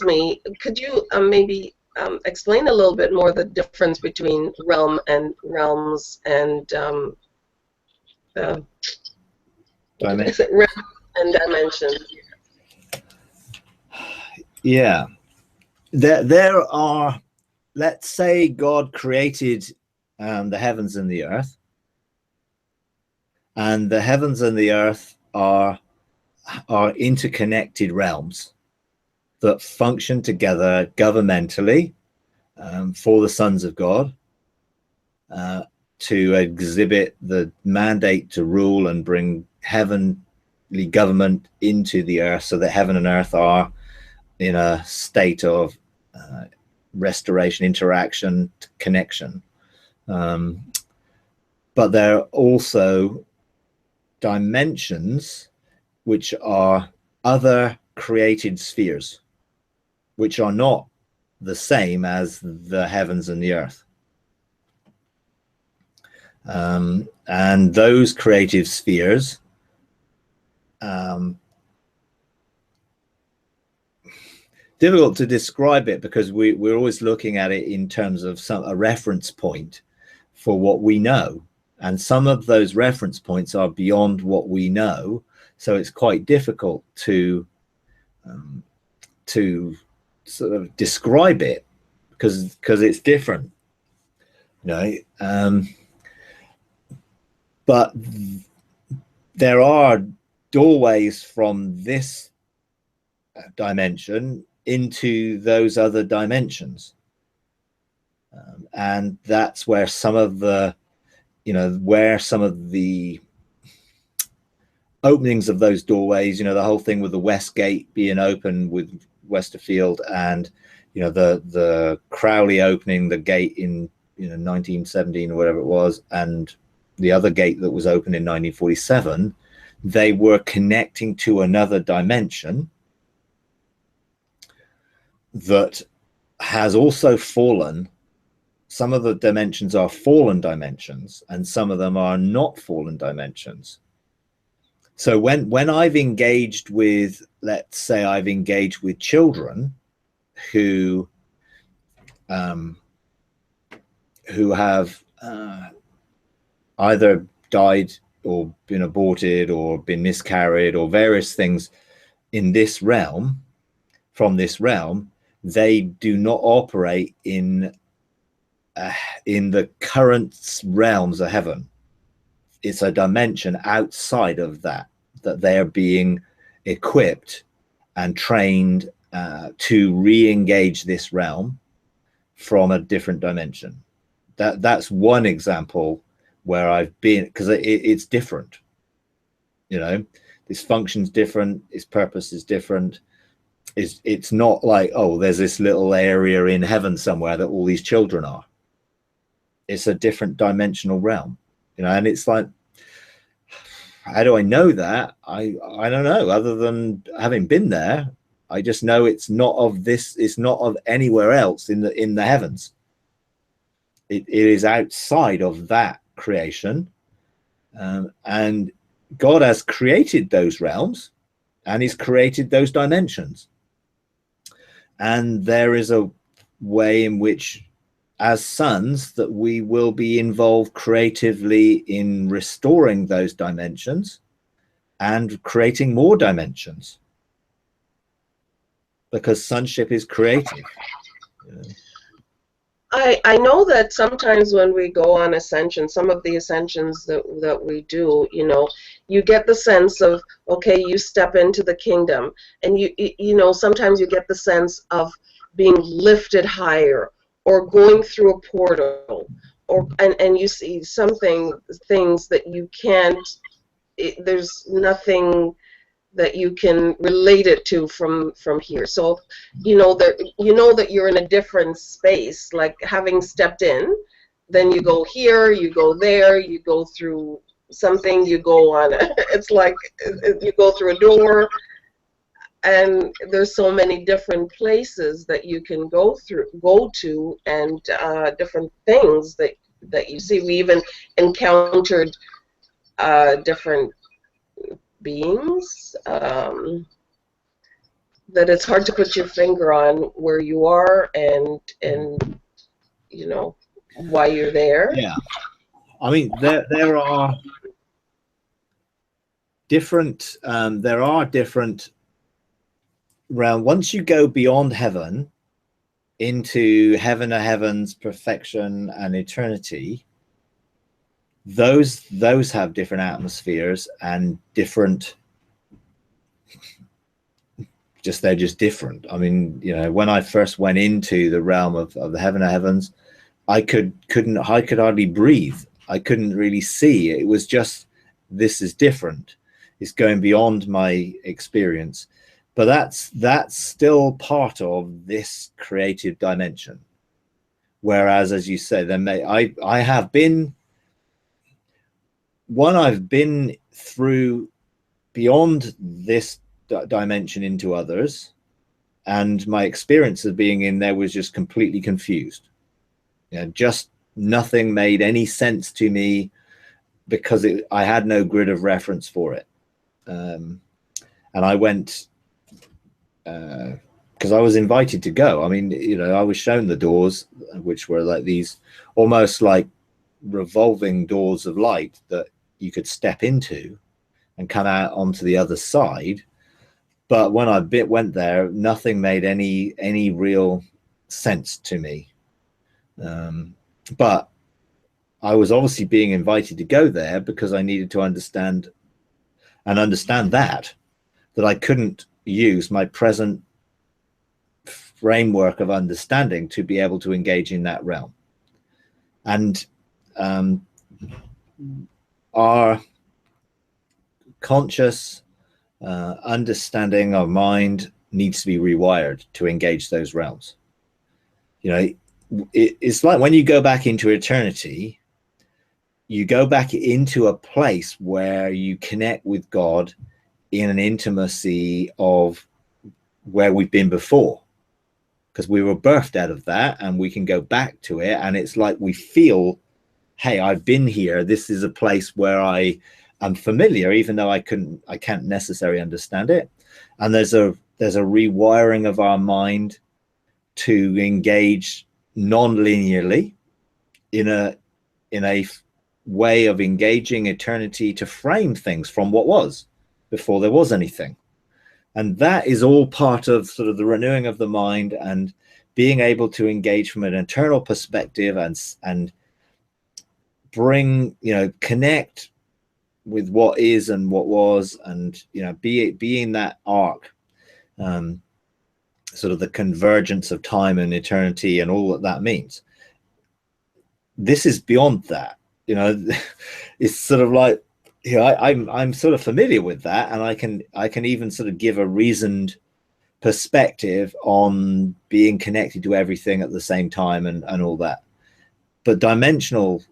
me, could you maybe explain a little bit more the difference between realm and realms and dimension. realm and dimensions? Yeah, there are, let's say God created the heavens and the earth, and the heavens and the earth are interconnected realms that function together governmentally for the sons of God to exhibit the mandate to rule and bring heavenly government into the earth, so that heaven and earth are in a state of restoration, interaction, connection. But there are also dimensions which are other created spheres, which are not the same as the heavens and the earth. And those creative spheres difficult to describe it, because we're always looking at it in terms of a reference point for what we know, and some of those reference points are beyond what we know, so it's quite difficult to sort of describe it because it's different, you know. But there are doorways from this dimension into those other dimensions, and that's where some of the, you know, where some of the openings of those doorways, you know, the whole thing with the West Gate being open with Westerfield, and you know, the Crowley opening the gate in, you know, 1917 or whatever it was, and the other gate that was open in 1947, they were connecting to another dimension that has also fallen. Some of the dimensions are fallen dimensions, and some of them are not fallen dimensions. So when I've engaged with, let's say I've engaged with children who have either died or been aborted or been miscarried or various things in this realm, from this realm, they do not operate in the current realms of heaven. It's a dimension outside of that they are being equipped and trained to re-engage this realm from a different dimension. That's one example where I've been, because it's different, you know, this function's different, its purpose is different. It's not like, oh, there's this little area in heaven somewhere that all these children are. It's a different dimensional realm, you know. And it's like, how do I know that? I don't know, other than having been there. I just know it's not of this, it's not of anywhere else in the heavens. It is outside of that creation, and God has created those realms, and he's created those dimensions. And there is a way in which, as sons, that we will be involved creatively in restoring those dimensions and creating more dimensions, because sonship is creative. I know that sometimes when we go on ascension, some of the ascensions that we do, you know, you get the sense of, okay, you step into the kingdom, and you know, sometimes you get the sense of being lifted higher or going through a portal, or and you see things that you can't, there's nothing that you can relate it to from here. So you know that you're in a different space, like having stepped in, then you go here, you go there, you go through something, you go on it's like you go through a door, and there's so many different places that you can go to, and different things that you see. We even encountered different beings, that it's hard to put your finger on where you are and you know why you're there. Yeah, I mean there are different realm. Once you go beyond heaven into heaven of heavens, perfection and eternity, those have different atmospheres and different, just they're just different. I mean, you know, when I first went into the realm of the heaven of heavens, I could hardly breathe. I couldn't really see. It was just, this is different. It's going beyond my experience. But that's still part of this creative dimension. Whereas, as you say, then I have been I've been through beyond this dimension into others, and my experience of being in there was just completely confused. You know, just nothing made any sense to me because I had no grid of reference for it. And I went because I was invited to go. I mean, you know, I was shown the doors, which were like these almost like revolving doors of light that you could step into and come out onto the other side. But when I went there, nothing made any real sense to me. But I was obviously being invited to go there because I needed to understand that I couldn't use my present framework of understanding to be able to engage in that realm. And our conscious understanding of mind needs to be rewired to engage those realms. You know, it's like when you go back into eternity, you go back into a place where you connect with God in an intimacy of where we've been before, because we were birthed out of that, and we can go back to it, and it's like we feel, hey, I've been here. This is a place where I am familiar, even though I can't necessarily understand it. And there's a rewiring of our mind to engage non-linearly in a way of engaging eternity, to frame things from what was before there was anything. And that is all part of sort of the renewing of the mind and being able to engage from an internal perspective and bring, you know, connect with what is and what was, and, you know, being that arc, sort of the convergence of time and eternity and all that means. This is beyond that, you know. It's sort of like, you know, I'm sort of familiar with that, and I can even sort of give a reasoned perspective on being connected to everything at the same time and all that. But dimensional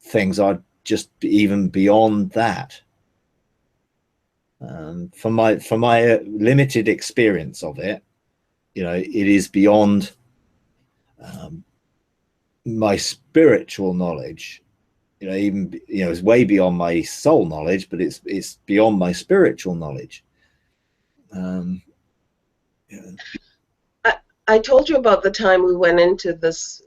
things are just even beyond that. From my limited experience of it, you know, it is beyond my spiritual knowledge. You know, even, you know, it's way beyond my soul knowledge, but it's beyond my spiritual knowledge. Yeah. I told you about the time we went into this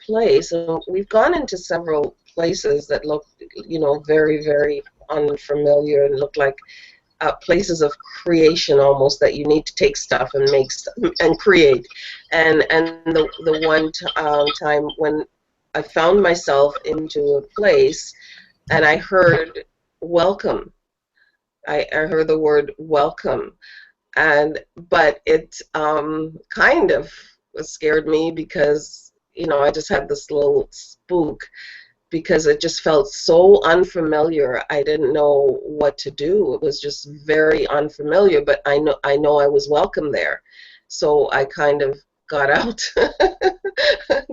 place, and we've gone into several places that look, you know, very, very unfamiliar and look like places of creation almost, that you need to take stuff and make and create. And the one time when I found myself into a place and I heard welcome. I heard the word welcome. But it kind of scared me because, you know, I just had this little spook because it just felt so unfamiliar. I didn't know what to do. It was just very unfamiliar, but I know I was welcome there. So I kind of got out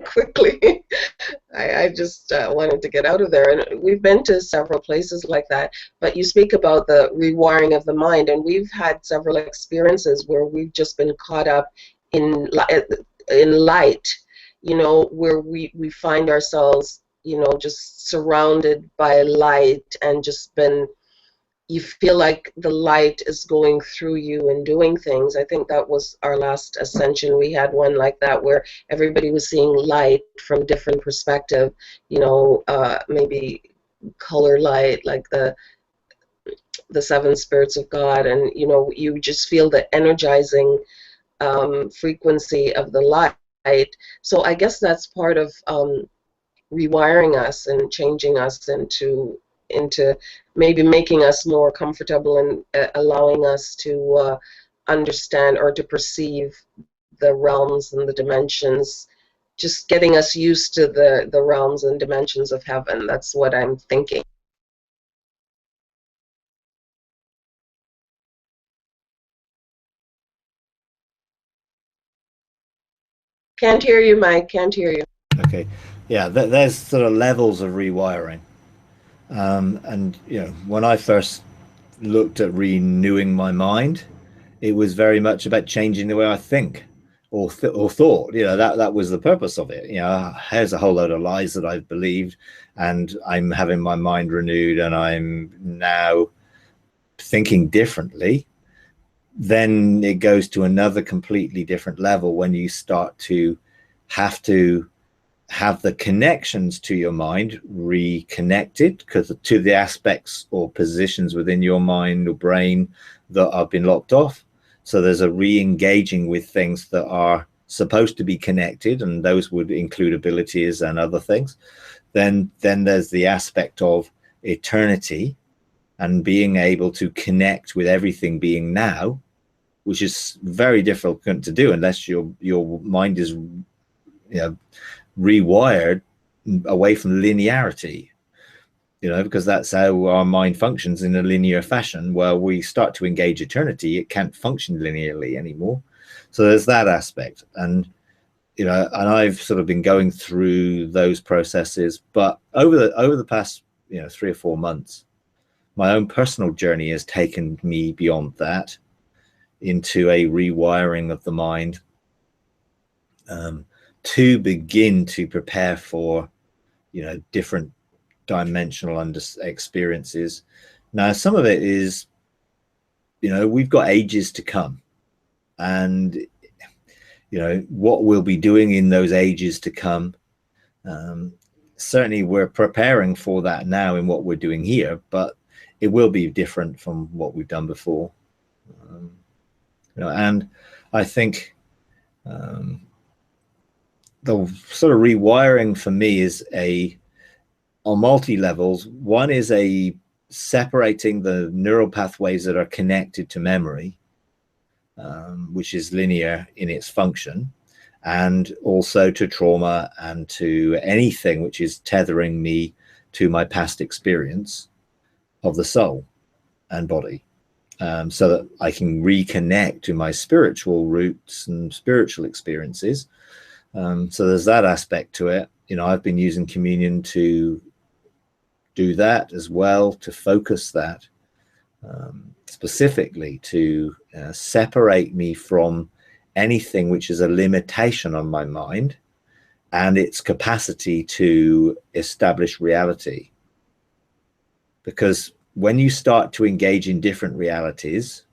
quickly. I just wanted to get out of there. And we've been to several places like that. But you speak about the rewiring of the mind, and we've had several experiences where we've just been caught up in light, you know, where we find ourselves, you know, just surrounded by light and just been you feel like the light is going through you and doing things. I think that was our last ascension. We had one like that where everybody was seeing light from different perspective, maybe color light, like the seven spirits of God, and you just feel the energizing frequency of the light. So I guess that's part of rewiring us and changing us into maybe making us more comfortable and allowing us to understand or to perceive the realms and the dimensions, just getting us used to the realms and dimensions of heaven. That's what I'm thinking. Can't hear you, Mike. Can't hear you. Okay. Yeah, there's sort of levels of rewiring. And when I first looked at renewing my mind, it was very much about changing the way I think or thought. That was the purpose of it. Here's a whole load of lies that I've believed, and I'm having my mind renewed, and I'm now thinking differently. Then it goes to another completely different level when you start to have the connections to your mind reconnected to the aspects or positions within your mind or brain that have been locked off. So there's a re-engaging with things that are supposed to be connected, and those would include abilities and other things. Then there's the aspect of eternity and being able to connect with everything being now, which is very difficult to do unless your mind is rewired away from linearity, because that's how our mind functions in a linear fashion. Well, we start to engage eternity, it can't function linearly anymore. So there's that aspect. And I've sort of been going through those processes, but over the past 3 or 4 months, my own personal journey has taken me beyond that into a rewiring of the mind, to begin to prepare for different dimensional experiences. Now, some of it is we've got ages to come, and what we'll be doing in those ages to come, certainly we're preparing for that now in what we're doing here, but it will be different from what we've done before. And I think the sort of rewiring for me is on multi levels. One is separating the neural pathways that are connected to memory, which is linear in its function, and also to trauma and to anything which is tethering me to my past experience of the soul and body, so that I can reconnect to my spiritual roots and spiritual experiences. So there's that aspect to it. I've been using communion to do that as well, to focus that, specifically to separate me from anything which is a limitation on my mind and its capacity to establish reality. Because when you start to engage in different realities,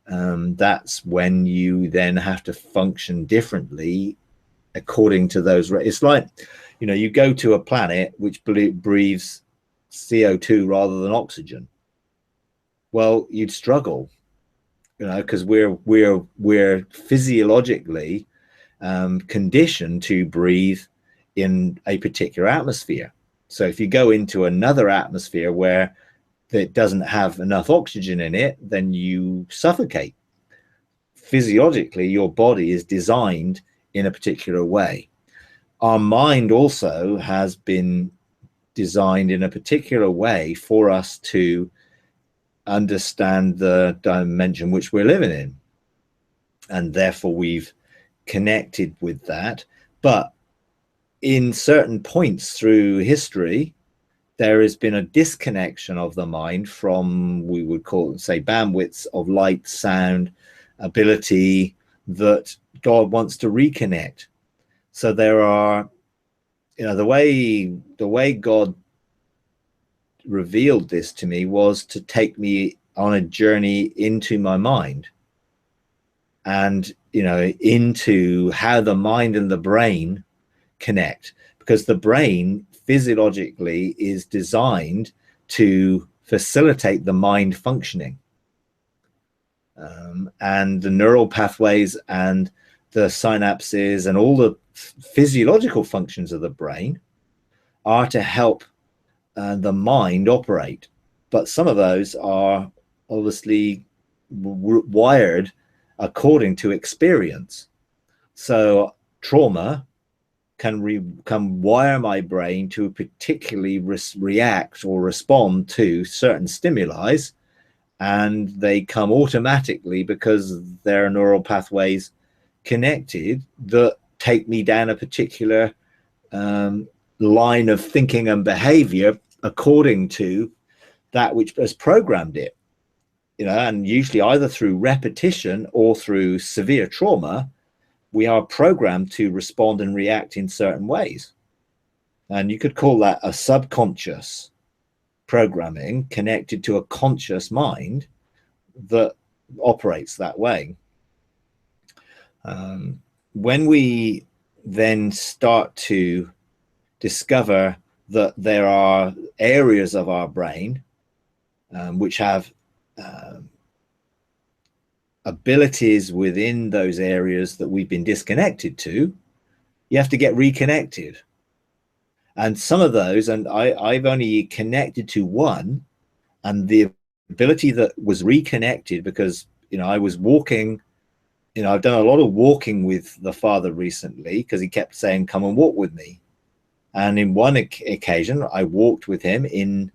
that's when you then have to function differently according to those. It's like, you go to a planet which breathes CO2 rather than oxygen. Well, you'd struggle, because we're physiologically conditioned to breathe in a particular atmosphere. So if you go into another atmosphere where it doesn't have enough oxygen in it, then you suffocate. Physiologically, your body is designed in a particular way. Our mind also has been designed in a particular way for us to understand the dimension which we're living in, and therefore we've connected with that. But in certain points through history, there has been a disconnection of the mind from, we would call it, say, bandwidths of light, sound, ability that God wants to reconnect. So there are, the way God revealed this to me was to take me on a journey into my mind, and into how the mind and the brain connect, because the brain physiologically is designed to facilitate the mind functioning, and the neural pathways and the synapses and all the physiological functions of the brain are to help the mind operate. But some of those are obviously wired according to experience. So trauma can wire my brain to particularly react or respond to certain stimuli, and they come automatically because there are neural pathways connected that take me down a particular line of thinking and behavior according to that which has programmed it. And usually either through repetition or through severe trauma, we are programmed to respond and react in certain ways. And you could call that a subconscious programming connected to a conscious mind that operates that way. When we then start to discover that there are areas of our brain which have abilities within those areas that we've been disconnected to, you have to get reconnected. And some of those, and I've only connected to one, and the ability that was reconnected because I was walking. I've done a lot of walking with the Father recently because he kept saying, "Come and walk with me." And in one occasion, I walked with him in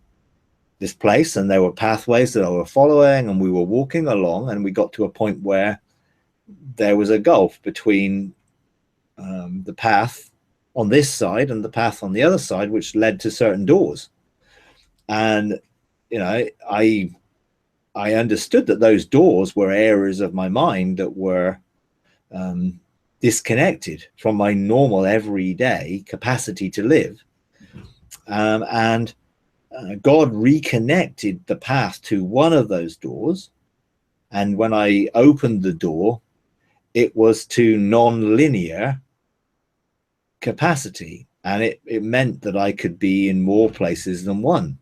this place, and there were pathways that I were following, and we were walking along, and we got to a point where there was a gulf between the path on this side and the path on the other side, which led to certain doors. And I understood that those doors were areas of my mind that were disconnected from my normal everyday capacity to live. And God reconnected the path to one of those doors. And when I opened the door, it was to non-linear capacity. And it meant that I could be in more places than one.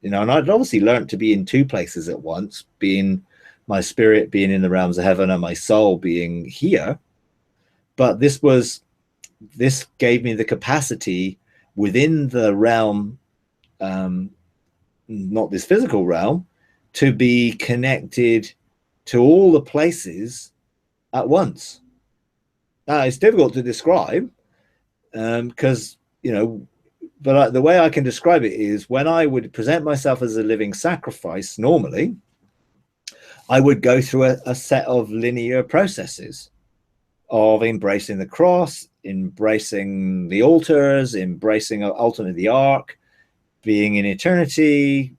And I'd obviously learned to be in two places at once, being my spirit being in the realms of heaven and my soul being here. But this gave me the capacity within the realm, not this physical realm, to be connected to all the places at once. Now, it's difficult to describe because, but the way I can describe it is when I would present myself as a living sacrifice, normally, I would go through a set of linear processes of embracing the cross, embracing the altars, embracing ultimately the ark, being in eternity,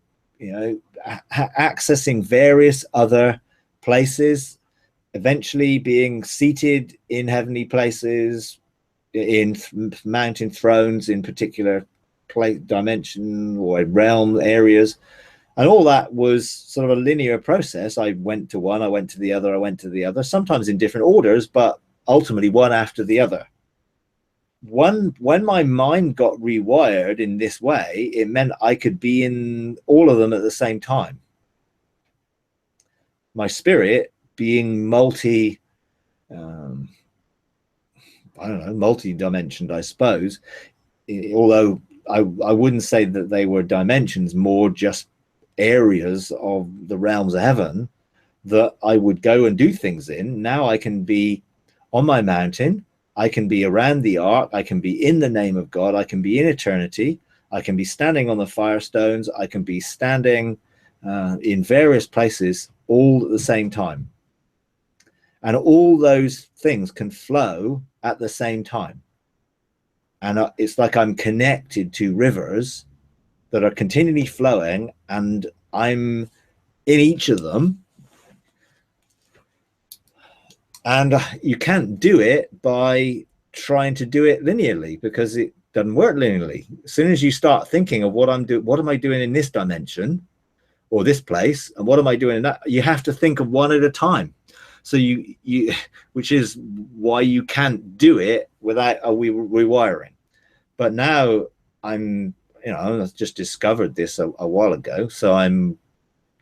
accessing various other places, eventually being seated in heavenly places, in mountain thrones in particular dimension or realm areas. And all that was sort of a linear process. I went to one, I went to the other, I went to the other, sometimes in different orders, but ultimately one after the other. When my mind got rewired in this way, it meant I could be in all of them at the same time. My spirit being multi-dimensioned, I suppose, although I wouldn't say that they were dimensions, more just areas of the realms of heaven that I would go and do things in. Now I can be on my mountain, I can be around the ark, I can be in the name of God, I can be in eternity, I can be standing on the firestones, I can be standing in various places all at the same time. And all those things can flow at the same time. And it's like I'm connected to rivers that are continually flowing, and I'm in each of them. And you can't do it by trying to do it linearly, because doesn't work linearly. As soon as you start thinking of what am I doing in this dimension or this place, and what am I doing in that, you have to think of one at a time. So you which is why you can't do it without a rewiring. But now I just discovered this a while ago, so I'm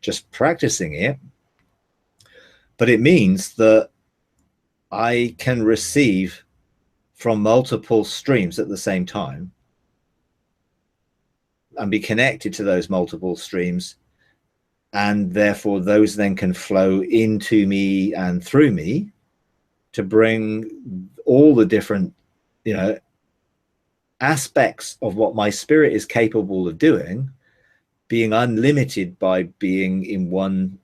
just practicing it. But it means that I can receive from multiple streams at the same time and be connected to those multiple streams, and therefore those then can flow into me and through me to bring all the different aspects of what my spirit is capable of doing, being unlimited by being in one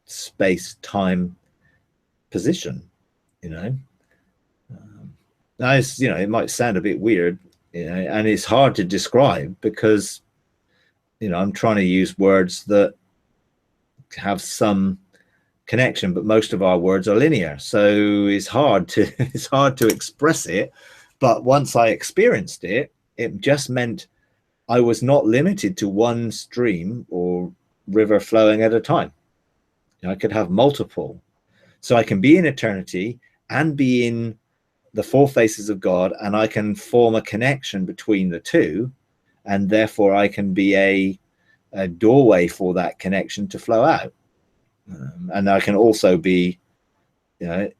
space-time position. Now it might sound a bit weird, and it's hard to describe because I'm trying to use words that have some connection, but most of our words are linear, so it's hard to express it. But once I experienced it, it just meant I was not limited to one stream or river flowing at a time. I could have multiple, so I can be in eternity and be in the four faces of God, and I can form a connection between the two, and therefore I can be a doorway for that connection to flow out. And I can also be in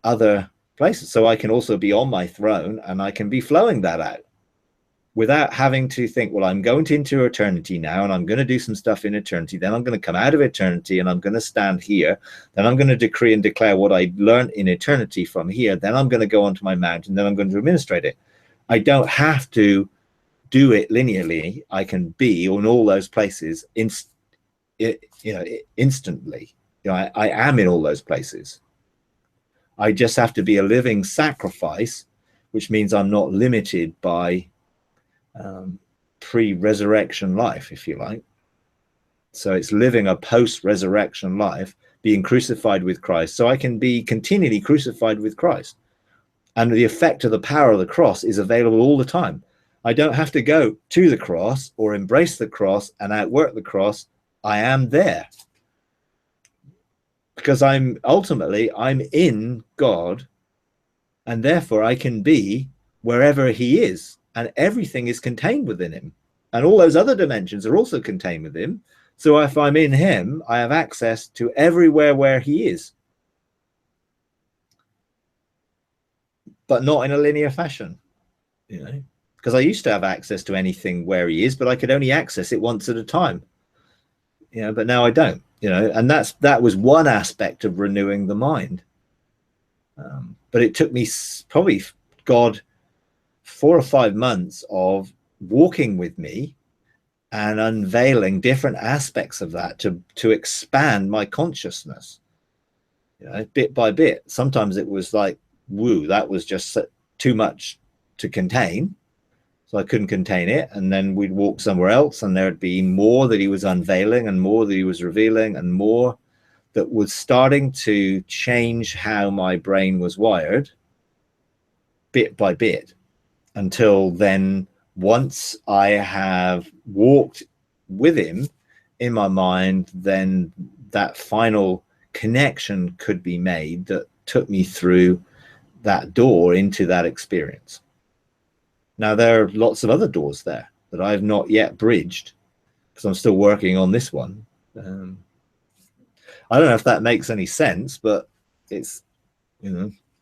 other places, so I can also be on my throne and I can be flowing that out without having to think, well, I'm going into eternity now and I'm going to do some stuff in eternity, then I'm going to come out of eternity and I'm going to stand here, then I'm going to decree and declare what I learned in eternity from here, then I'm going to go onto my mountain, then I'm going to administrate it. I don't have to do it linearly. I can be in all those places instantly. I am in all those places. I just have to be a living sacrifice, which means I'm not limited by pre-resurrection life, if you like. So it's living a post-resurrection life, being crucified with Christ, so I can be continually crucified with Christ. And the effect of the power of the cross is available all the time. I don't have to go to the cross or embrace the cross and outwork the cross. I am there because I'm in God, and therefore I can be wherever he is, and everything is contained within him, and all those other dimensions are also contained with him. So if I'm in him, I have access to everywhere where he is, but not in a linear fashion, because I used to have access to anything where he is, but I could only access it once at a time, but now I don't, and that was one aspect of renewing the mind. But it took me probably, God, 4 or 5 months of walking with me and unveiling different aspects of that to expand my consciousness, bit by bit. Sometimes it was like, woo, that was just too much to contain, so I couldn't contain it, and then we'd walk somewhere else and there'd be more that he was unveiling and more that he was revealing and more that was starting to change how my brain was wired bit by bit, until then, once I have walked with him in my mind, then that final connection could be made that took me through that door into that experience. Now, there are lots of other doors there that I've not yet bridged because I'm still working on this one. I don't know if that makes any sense, but it's,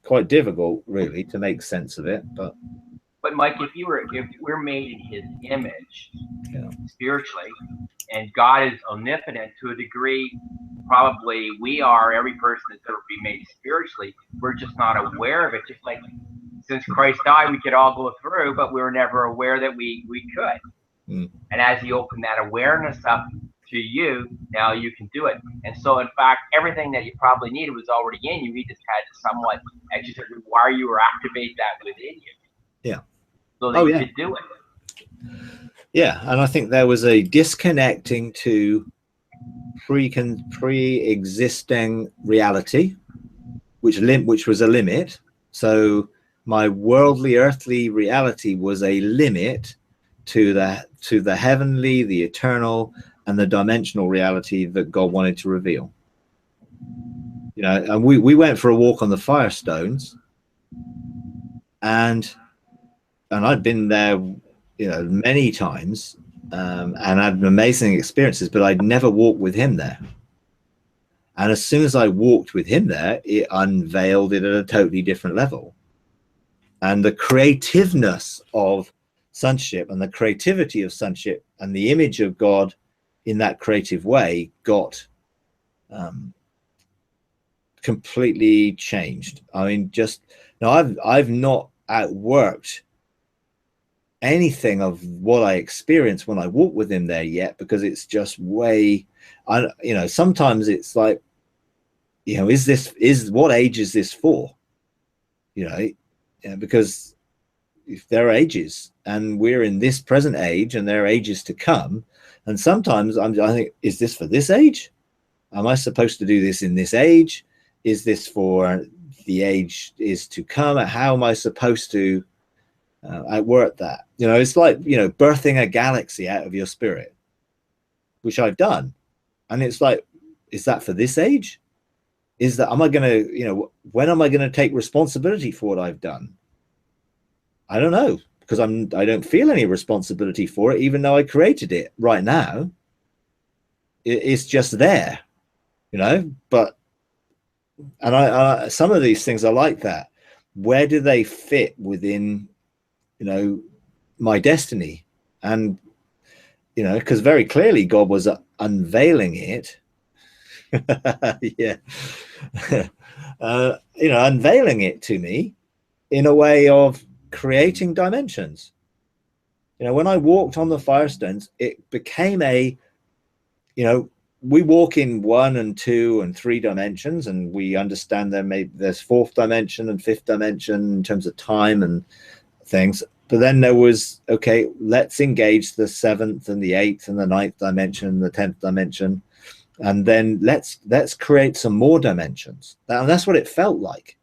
quite difficult really to make sense of it. But Mike, if we're made in his image, spiritually, and God is omnipotent to a degree, probably we are, every person that's ever been made spiritually, we're just not aware of it. Just like since Christ died, we could all go through, but we were never aware that we could. And as he opened that awareness up to you, now you can do it. And so, in fact, everything that you probably needed was already in you. He just had to somewhat, as you said, rewire you or activate that within you. Yeah. So that you could do it. Yeah, and I think there was a disconnecting to pre-existing reality, which was a limit. So my worldly, earthly reality was a limit to the heavenly, the eternal, and the dimensional reality that God wanted to reveal. You know, and we went for a walk on the Firestones, and I'd been there, you know, many times, and had amazing experiences, but I'd never walked with him there. And as soon as I walked with him there, it unveiled it at a totally different level. And the creativeness of sonship and the creativity of sonship and the image of God in that creative way got completely changed. I mean, just now I've not outworked anything of what I experienced when I walked with him there yet, because it's just way, you know, sometimes it's like, you know, is what age is this for? You know, because if there are ages, and we're in this present age, and there are ages to come, and sometimes I think, is this for this age? Am I supposed to do this in this age? Is this for the age is to come? How am I supposed to outwork that? You know, it's like, you know, birthing a galaxy out of your spirit, which I've done, and it's like, is that for this age? Is that, am I going to, you know, when am I going to take responsibility for what I've done? I don't know, because I don't feel any responsibility for it, even though I created it right now. It's just there, you know. But, and I some of these things are like that. Where do they fit within, you know, my destiny? And, you know, because very clearly God was unveiling it. Yeah. You know, unveiling it to me in a way of creating dimensions. You know, when I walked on the Firestones, it became a, you know, we walk in 1 and 2 and 3 dimensions, and we understand there maybe there's 4th dimension and 5th dimension in terms of time and things. But then there was, okay, let's engage the 7th and the 8th and the 9th dimension and the 10th dimension. And then let's create some more dimensions. And that's what it felt like.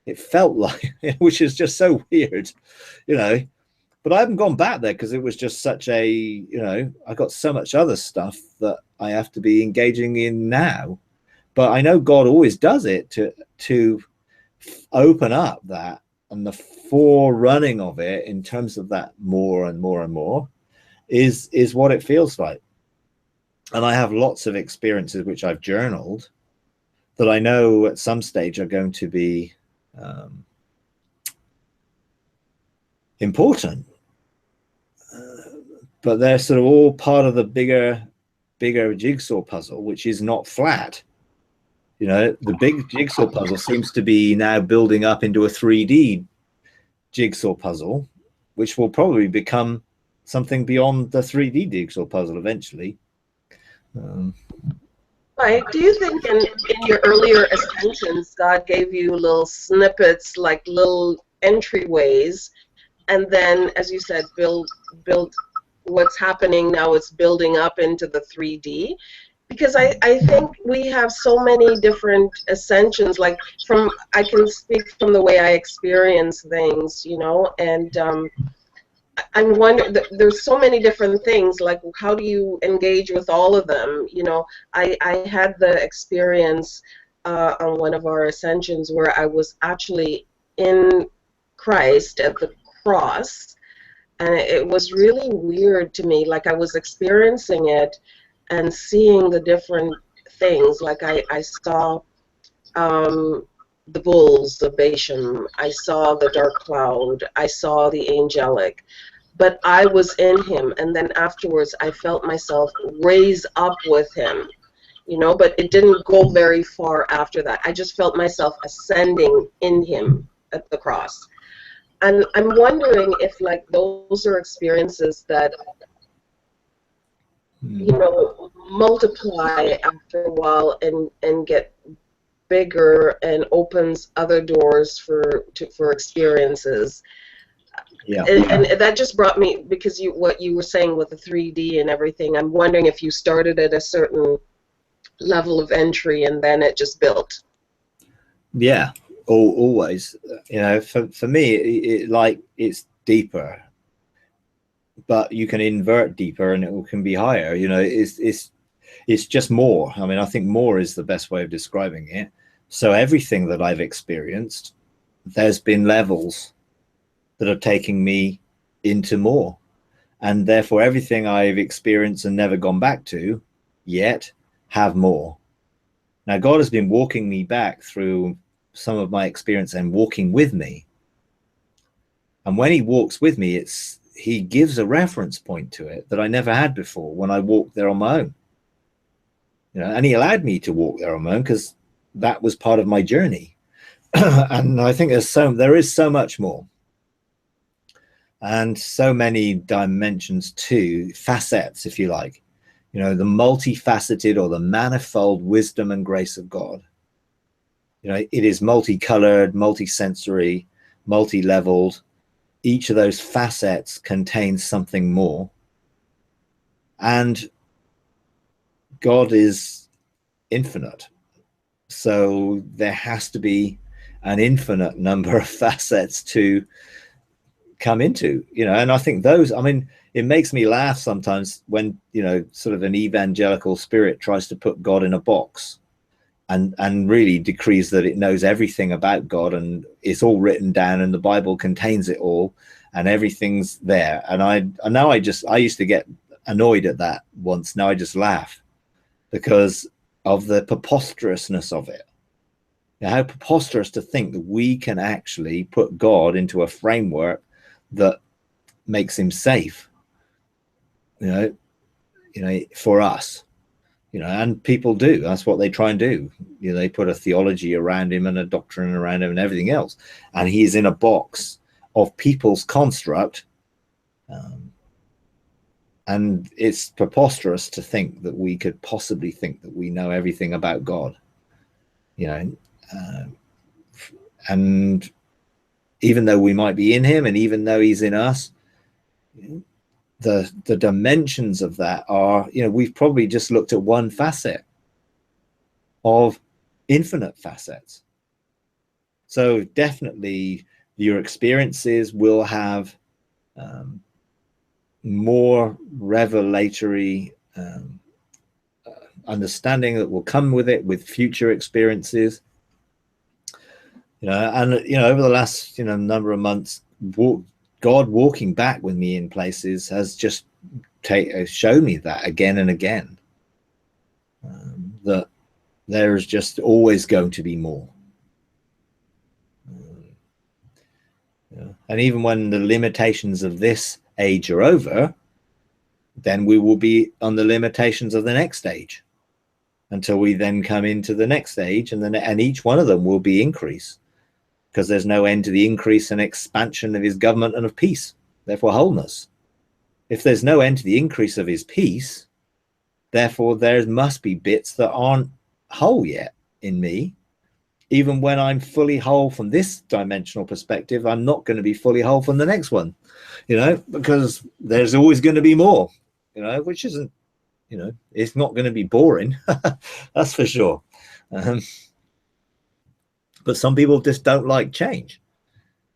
It felt like, which is just so weird, you know. But I haven't gone back there because it was just such a, you know, I got so much other stuff that I have to be engaging in now. But I know God always does it to open up that, and the forerunning of it in terms of that more and more and more is what it feels like. And I have lots of experiences which I've journaled that I know at some stage are going to be important, but they're sort of all part of the bigger jigsaw puzzle, which is not flat. You know, the big jigsaw puzzle seems to be now building up into a 3D jigsaw puzzle, which will probably become something beyond the 3D jigsaw puzzle eventually. Right. Do you think in your earlier ascensions, God gave you little snippets, like little entryways, and then, as you said, build what's happening now? It's building up into the 3D. Because I think we have so many different ascensions. Like, I can speak from the way I experience things, you know, and I'm wondering, there's so many different things, like how do you engage with all of them? You know, I had the experience on one of our ascensions where I was actually in Christ at the cross, and it was really weird to me. Like, I was experiencing it and seeing the different things. Like, I saw the bulls, the Basham, I saw the dark cloud, I saw the angelic, but I was in him, and then afterwards I felt myself raise up with him, you know, but it didn't go very far after that. I just felt myself ascending in him at the cross. And I'm wondering if, like, those are experiences that, you know, multiply after a while and get bigger and opens other doors for experiences. Yeah. And that just brought me, because what you were saying with the 3D and everything, I'm wondering if you started at a certain level of entry and then it just built. Yeah. always, you know, for me, it's deeper, but you can invert deeper and it can be higher. You know, it's just more. I mean, I think more is the best way of describing it. So everything that I've experienced, there's been levels that are taking me into more, and therefore everything I've experienced and never gone back to yet have more. Now God has been walking me back through some of my experience and walking with me, and when he walks with me, he gives a reference point to it that I never had before when I walked there on my own. You know, and he allowed me to walk there on my own because that was part of my journey. And I think there is so much more, and so many dimensions too, facets, if you like, you know, the multifaceted or the manifold wisdom and grace of God. You know, it is multicolored, multisensory, multi-leveled. Each of those facets contains something more, and God is infinite, so there has to be an infinite number of facets to come into, you know. And I think those, I mean, it makes me laugh sometimes when, you know, sort of an evangelical spirit tries to put God in a box and really decrees that it knows everything about God and it's all written down and the Bible contains it all and everything's there. And I used to get annoyed at that once. Now I just laugh because of the preposterousness of it. How preposterous to think that we can actually put God into a framework that makes him safe, you know, for us, you know. And people do. That's what they try and do. You know, they put a theology around him and a doctrine around him and everything else, and he's in a box of people's construct. And it's preposterous to think that we could possibly think that we know everything about God, you know. And even though we might be in him and even though he's in us, the dimensions of that are, you know, we've probably just looked at one facet of infinite facets. So definitely your experiences will have more revelatory understanding that will come with it, with future experiences. You know, and, you know, over the last, you know, number of months, God walking back with me in places has just shown me that again and again, that there is just always going to be more. You know, and even when the limitations of this age are over, then we will be on the limitations of the next age until we then come into the next age, and each one of them will be increase. Because there's no end to the increase and expansion of his government and of peace, therefore wholeness. If there's no end to the increase of his peace, therefore there must be bits that aren't whole yet in me. Even when I'm fully whole from this dimensional perspective, I'm not going to be fully whole from the next one, you know, because there's always going to be more, you know, which isn't, you know, it's not going to be boring. That's for sure. But some people just don't like change,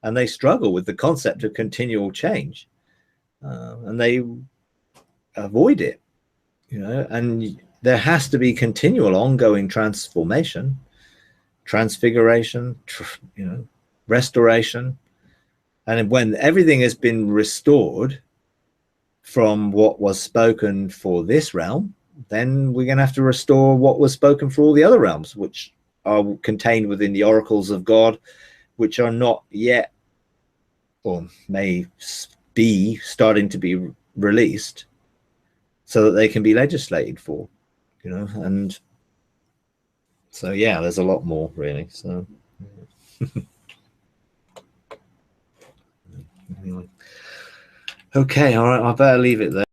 and they struggle with the concept of continual change, and they avoid it, you know. And there has to be continual ongoing transformation, transfiguration, you know, restoration. And when everything has been restored from what was spoken for this realm, then we're going to have to restore what was spoken for all the other realms, which are contained within the oracles of God, which are not yet, or may be starting to be released, so that they can be legislated for, you know. And so, yeah, there's a lot more, really. So, anyway. Okay, all right, I better leave it there.